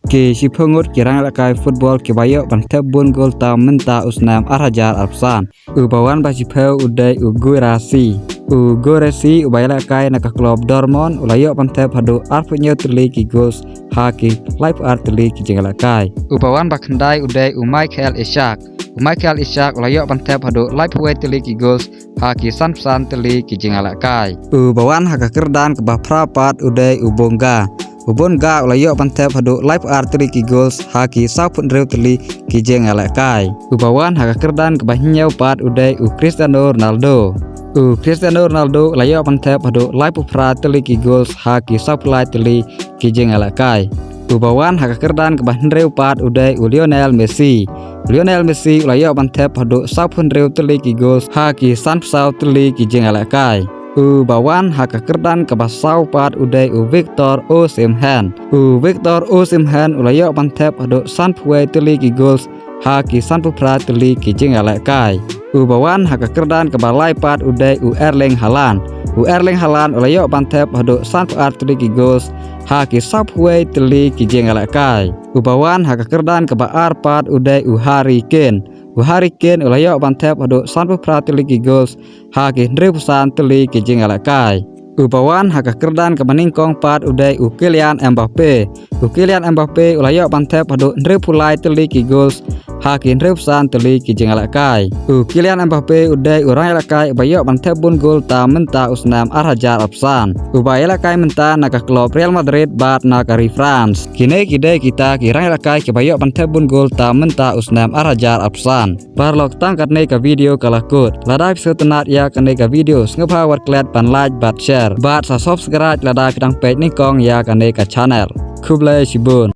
Ki Shipungut kirang lakai football ki bayo bantep bun gol ta menta usnam Al-Hajar Al-Fsan. Ubawan basipeu udai ugurasi. Ugurasi ubay lakai nak klub Dortmund ulayo bantep hadu arpunyo tuli ki goals haki live art tuli ki jengalakai. Ubawan bakandai udai Michael Ishak. Michael Ishak ulayo bantep hadu live way tuli ki goals haki sanpsan tuli ki jengalakai. Ubawan hakakerdan kebah prapat udai Ubonga. Ubonga ulayo bantep hadu live art tuli ki goals haki sapun rew tuli ki jengalakai. Ubawan hakakerdan kebah nyau pat udai Cristiano Ronaldo. Cristiano Ronaldo layo bantep hadu live pra tuli ki goals haki supply tuli ki jengalakai. Ubawan hakakerdan kebah rew pat udai Lionel Messi. Lionel Messi layo bantep hadu sapun rew tuli ki goals haki sanpsau tuli ki jengalakai. Ubawan hakakerdan kebah sau pat udai Victor Osimhen. Victor Osimhen ulayo bantep hadu sanpue tuli ki goals haki sanpu pra tuli ki jengalakai. Ubawan hakakerdan kebah laipat udai Erling Haaland. Erling Haaland ulayo bantep hadu sanpu art tuli ki goals haki sapue tuli ki jengalakai. Ubawan hakakerdan kebah arpat udai Harry Kane. Harry Kane ulayo bantep hadu sanpu pra tuli ki goals haki repusan tuli ki jengalakai. Ubawan hakakerdan kemaningkong pat udai Kylian Mbappe. Kylian Mbappe ulayo bantep hadu repulai tuli ki goals haki repusan tuli ki jengalakai. Kylian Mbappe udai urang lakai bayo bantep bun gol ta menta usnam Al-Hajar Al-Fsan. Ubay lakai menta naka klub Real Madrid bat naka France. Kini kidai kita kirang lakai ke bayo bantep bun gol ta menta usnam Al-Hajar Al-Fsan. Barlok tangkat ne ka video kalakut. Ladai setenat ya kene ka video ngapa war klet pan like bat share. Bat sa subscribe ladai kedang page ni kong ya kane ka channel. Kublai Shibun.